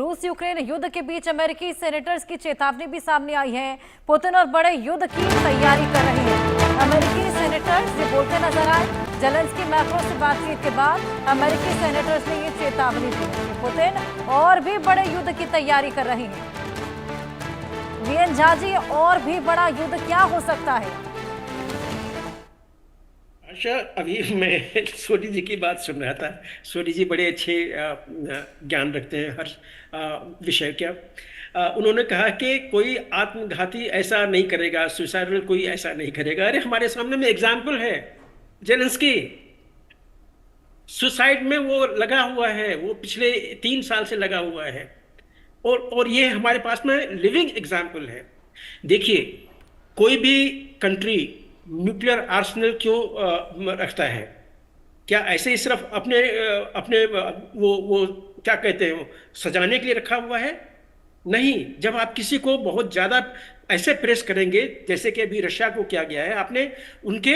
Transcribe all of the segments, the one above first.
रूस यूक्रेन युद्ध के बीच अमेरिकी सेनेटर्स की चेतावनी भी सामने आई है। पुतिन और बड़े युद्ध की तैयारी कर रही है। अमेरिकी सेनेटर्स ये बोलते नजर आए। जेलेंस्की मैक्रो से बातचीत के बाद अमेरिकी सेनेटर्स ने ये चेतावनी दी कि पुतिन और भी बड़े युद्ध की तैयारी कर रहे हैं। वीएन झा जी, और भी बड़ा युद्ध क्या हो सकता है? अच्छा, अभी मैं सोनी जी की बात सुन रहा था। सोनी जी बड़े अच्छे ज्ञान रखते हैं हर विषय का। उन्होंने कहा कि कोई आत्मघाती ऐसा नहीं करेगा, सुसाइडल कोई ऐसा नहीं करेगा। अरे हमारे सामने में एग्जाम्पल है, जेलेंस्की सुसाइड में वो लगा हुआ है, वो पिछले 3 साल से लगा हुआ है। और ये हमारे पास में लिविंग एग्जाम्पल है। देखिए, कोई भी कंट्री न्यूक्लियर आर्सेनल क्यों रखता है? क्या ऐसे ही सिर्फ अपने अपने वो क्या कहते हैं, सजाने के लिए रखा हुआ है? नहीं। जब आप किसी को बहुत ज्यादा ऐसे प्रेस करेंगे, जैसे कि अभी रशिया को किया गया है, आपने उनके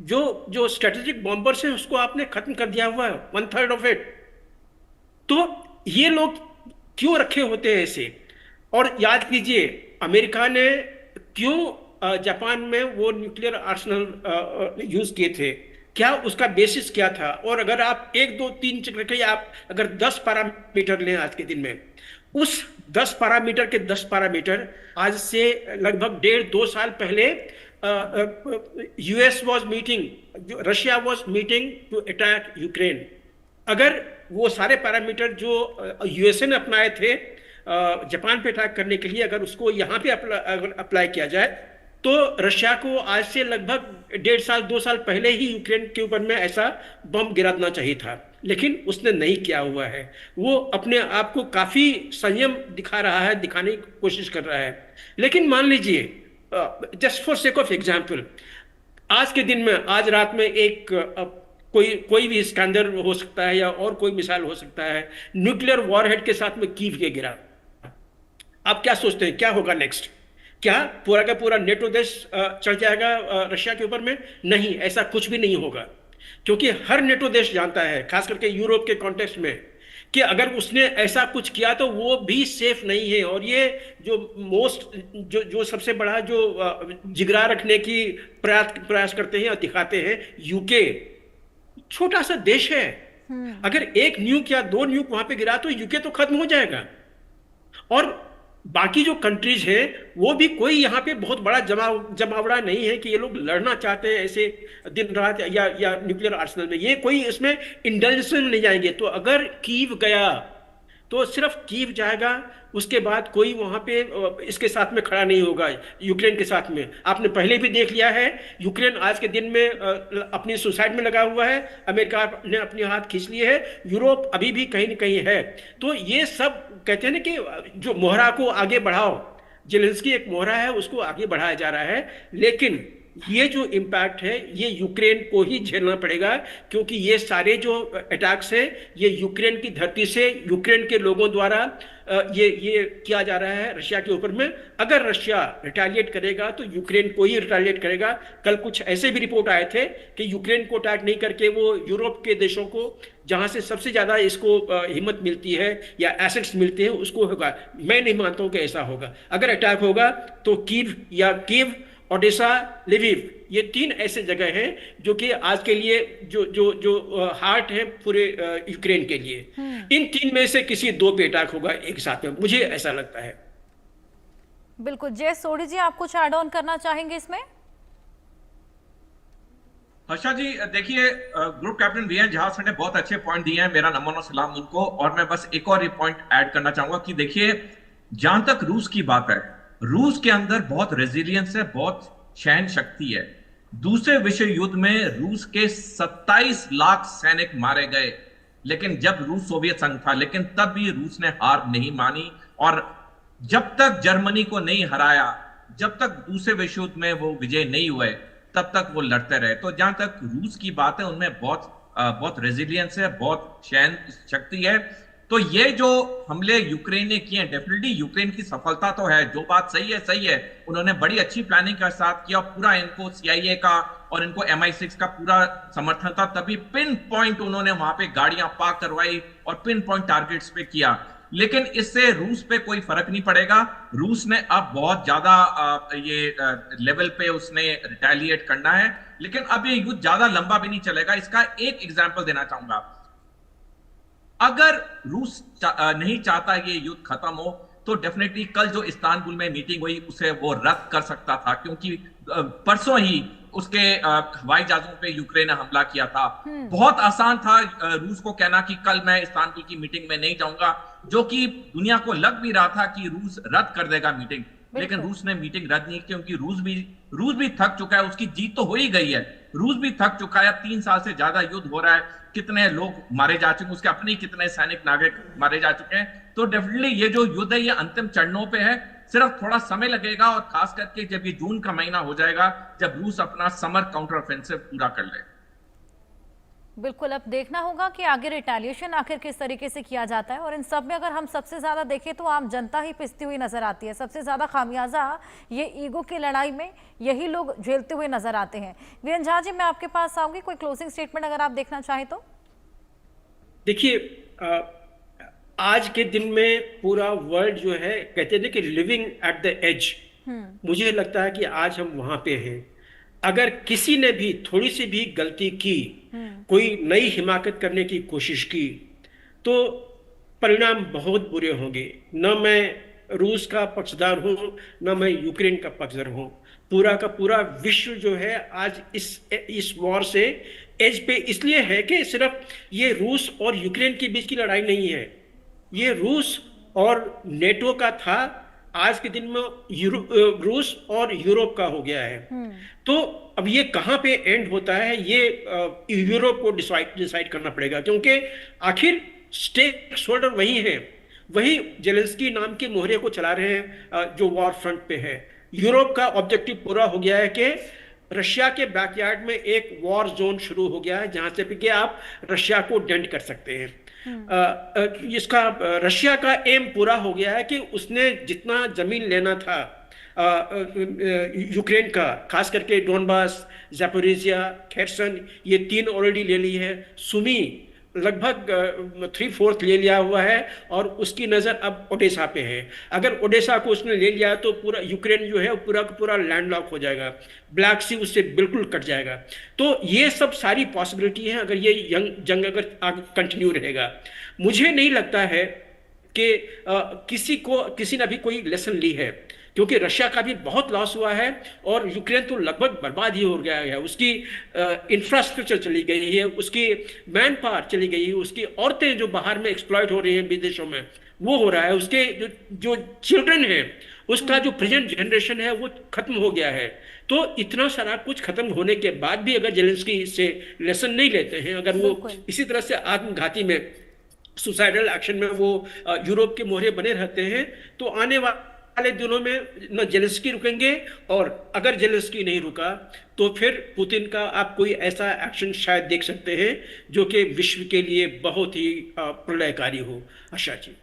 जो जो स्ट्रेटेजिक बॉम्बर्स हैं उसको आपने खत्म कर दिया हुआ है, 1/3 ऑफ इट। तो ये लोग क्यों रखे होते हैं ऐसे? और याद कीजिए, अमेरिका ने क्यों जापान में वो न्यूक्लियर आर्सेनल यूज किए थे? क्या उसका बेसिस क्या था? और अगर आप 1 2 3 रखिए, आप अगर 10 पैरामीटर लें आज के दिन में, उस 10 पैरामीटर के 10 पैरामीटर आज से लगभग 1.5-2 साल पहले US was meeting, Russia was meeting to attack Ukraine. अगर वो सारे पैरामीटर जो यूएसए ने अपनाए थे जापान पे अटैक करने के लिए, अगर उसको यहाँ पे अप्लाई किया जाए, तो रशिया को आज से लगभग 1.5 साल 2 साल पहले ही यूक्रेन के ऊपर में ऐसा बम गिरा देना चाहिए था। लेकिन उसने नहीं किया हुआ है। वो अपने आप को काफी संयम दिखा रहा है, दिखाने की कोशिश कर रहा है। लेकिन मान लीजिए, just for sake of example, आज के दिन में, आज रात में एक कोई भी स्कैंडल हो सकता है या और कोई मिसाइल हो सकता है, न्यूक्लियर वॉरहेड के साथ में कीव के गिरा। आप क्या सोचते हैं क्या होगा नेक्स्ट? क्या पूरा का पूरा नेटो देश चढ़ जाएगा रशिया के ऊपर में? नहीं, ऐसा कुछ भी नहीं होगा। क्योंकि हर नेटो देश जानता है, खास करके यूरोप के कॉन्टेक्स्ट में, कि अगर उसने ऐसा कुछ किया तो वो भी सेफ नहीं है। और ये जो सबसे बड़ा जो जिगरा रखने की प्रयास करते हैं और दिखाते हैं, यूके छोटा सा देश है। अगर 1 न्यूक या 2 न्यूक वहां पे गिरा तो यूके तो खत्म हो जाएगा। और बाकी जो कंट्रीज हैं वो भी कोई यहाँ पे बहुत बड़ा जमावड़ा नहीं है कि ये लोग लड़ना चाहते हैं ऐसे दिन रात या न्यूक्लियर आर्सेनल में। ये कोई इसमें इंडल्जेंस में नहीं जाएंगे। तो अगर कीव गया तो सिर्फ कीव जाएगा, उसके बाद कोई वहां पे इसके साथ में खड़ा नहीं होगा, यूक्रेन के साथ में। आपने पहले भी देख लिया है, यूक्रेन आज के दिन में अपनी सुसाइड में लगा हुआ है, अमेरिका ने अपने हाथ खींच लिए है, यूरोप अभी भी कहीं न कहीं है। तो ये सब कहते हैं ना कि जो मोहरा को आगे बढ़ाओ, जेलेंस्की एक मोहरा है, उसको आगे बढ़ाया जा रहा है। लेकिन ये जो इम्पैक्ट है ये यूक्रेन को ही झेलना पड़ेगा, क्योंकि ये सारे जो अटैक्स हैं ये यूक्रेन की धरती से, यूक्रेन के लोगों द्वारा ये किया जा रहा है रशिया के ऊपर में। अगर रशिया रिटेलिएट करेगा तो यूक्रेन को ही रिटेलिएट करेगा। कल कुछ ऐसे भी रिपोर्ट आए थे कि यूक्रेन को अटैक नहीं करके वो यूरोप के देशों को, जहां से सबसे ज्यादा इसको हिम्मत मिलती है या एसेट्स मिलते हैं, उसको होगा। मैं नहीं मानता हूं कि ऐसा होगा। अगर अटैक होगा तो कीव, ओडेसा, लिविव, ये 3 ऐसे जगह हैं जो कि आज के लिए जो हार्ट है पूरे यूक्रेन के लिए। इन 3 में से किसी 2 पे अटैक होगा एक साथ में, मुझे ऐसा लगता है। बिल्कुल। जय सोढ़ी जी, आप कुछ ऐड ऑन करना चाहेंगे इसमें? हर्षा जी, देखिए, ग्रुप कैप्टन वीएन झा ने बहुत अच्छे पॉइंट दिए हैं, मेरा नमन और सलाम उनको। और मैं बस एक और पॉइंट ऐड करना चाहूंगा कि देखिए, जहां तक रूस की बात है, रूस के अंदर बहुत रेजिलियंस है, बहुत सहन शक्ति है। दूसरे विश्व युद्ध में रूस के 27 लाख सैनिक मारे गए, लेकिन जब रूस सोवियत संघ था, लेकिन तब भी रूस ने हार नहीं मानी। और जब तक जर्मनी को नहीं हराया, जब तक दूसरे विश्व युद्ध में वो विजय नहीं हुए, तब तक वो लड़ते रहे। तो जहां तक रूस की बात है, उनमें बहुत रेजिलियंस है, बहुत सहन शक्ति है। तो ये जो हमले यूक्रेन ने किए हैं, डेफिनेटली यूक्रेन की सफलता तो है। जो बात सही है, उन्होंने बड़ी अच्छी प्लानिंग के साथ किया। पूरा इनको CIA का और इनको MI6 का पूरा समर्थन था, तभी पिन पॉइंट उन्होंने वहां पे गाड़ियां पार्क करवाई और पिन पॉइंट टारगेट्स पे किया। लेकिन इससे रूस पे कोई फर्क नहीं पड़ेगा। रूस ने अब बहुत ज्यादा ये लेवल पे उसने रिटेलिएट करना है, लेकिन अब ये युद्ध ज्यादा लंबा भी नहीं चलेगा। इसका एक एग्जांपल देना चाहूंगा। अगर रूस नहीं चाहता ये युद्ध खत्म हो, तो डेफिनेटली कल जो इस्तांबुल में मीटिंग हुई उसे वो रद्द कर सकता था, क्योंकि परसों ही उसके हवाई जहाजों पे यूक्रेन ने हमला किया था। बहुत आसान था रूस को कहना कि कल मैं इस्तांबुल की मीटिंग में नहीं जाऊंगा, जो कि दुनिया को लग भी रहा था कि रूस रद्द कर देगा मीटिंग। लेकिन रूस ने मीटिंग रद्द नहीं की, क्योंकि रूस भी थक चुका है। उसकी जीत तो हो ही गई है, रूस भी थक चुका है। 3 साल से ज्यादा युद्ध हो रहा है, कितने लोग मारे जा चुके हैं, उसके अपने कितने सैनिक नागरिक मारे जा चुके हैं। तो डेफिनेटली ये जो युद्ध है ये अंतिम चरणों पे है, सिर्फ थोड़ा समय लगेगा, और खास करके जब ये जून का महीना हो जाएगा, जब रूस अपना समर काउंटर ऑफेंसिव पूरा कर ले। बिल्कुल, अब देखना होगा कि आगे रिटेलिएशन आखिर किस तरीके से किया जाता है। और इन सब में अगर हम सबसे ज्यादा देखें तो आम जनता ही पिसती हुई नजर आती है। सबसे ज्यादा खामियाजा ये ईगो की लड़ाई में यही लोग झेलते हुए नजर आते हैं। वीरेंद्र झा जी, मैं आपके पास आऊंगी, कोई क्लोजिंग स्टेटमेंट अगर आप देखना चाहें तो। देखिए, आज के दिन में पूरा वर्ल्ड जो है, कहते हैं कि लिविंग एट द एज, मुझे लगता है कि आज हम वहां पे हैं। अगर किसी ने भी थोड़ी सी भी गलती की, कोई नई हिमाकत करने की कोशिश की, तो परिणाम बहुत बुरे होंगे। न मैं रूस का पक्षधर हूं, न मैं यूक्रेन का पक्षधर हूं। पूरा का पूरा विश्व जो है आज इस वॉर से एज पे इसलिए है कि सिर्फ ये रूस और यूक्रेन के बीच की लड़ाई नहीं है, ये रूस और नेटो का था, आज के दिन में रूस और यूरोप का हो गया है। तो अब ये कहां पे एंड होता है, ये यूरोप को डिसाइड करना पड़ेगा, क्योंकि आखिर स्टेक होल्डर वही है, वही जेलेंस्की नाम के मोहरे को चला रहे हैं जो वॉर फ्रंट पे है। यूरोप का ऑब्जेक्टिव पूरा हो गया है कि रशिया के बैकयार्ड में एक वॉर जोन शुरू हो गया है, जहां से भी कि आप रशिया को डेंट कर सकते हैं। इसका रशिया का एम पूरा हो गया है कि उसने जितना जमीन लेना था यूक्रेन का, खास करके डोनबास, ज़ैपोरिज़िया, खेर्सन, ये 3 ऑलरेडी ले ली है। सुमी लगभग 3/4 ले लिया हुआ है, और उसकी नज़र अब ओडेसा पे है। अगर ओडेसा को उसने ले लिया तो पूरा यूक्रेन जो है पूरा का पूरा लैंडलॉक हो जाएगा, ब्लैक सी उससे बिल्कुल कट जाएगा। तो ये सब सारी पॉसिबिलिटी है अगर ये जंग अगर आगे कंटिन्यू रहेगा। मुझे नहीं लगता है कि किसी ने भी कोई लेसन ली है, क्योंकि रशिया का भी बहुत लॉस हुआ है, और यूक्रेन तो लगभग बर्बाद ही हो गया है। उसकी इंफ्रास्ट्रक्चर चली गई है, उसकी मैन पावर चली गई है, उसकी औरतें जो बाहर में एक्सप्लॉइट हो रही हैं विदेशों में, वो हो रहा है। उसके जो चिल्ड्रन हैं, उसका जो प्रेजेंट जनरेशन है वो खत्म हो गया है। तो इतना सारा कुछ खत्म होने के बाद भी अगर जेलेंस्की से लेसन नहीं लेते हैं, अगर वो इसी तरह से आत्मघाती में, सुसाइडल एक्शन में वो यूरोप के मोहरे बने रहते हैं, तो आने वाले दिनों में न जेलेंस्की रुकेंगे, और अगर जेलेंस्की नहीं रुका तो फिर पुतिन का आप कोई ऐसा एक्शन शायद देख सकते हैं जो कि विश्व के लिए बहुत ही प्रलयकारी हो। आशा जी।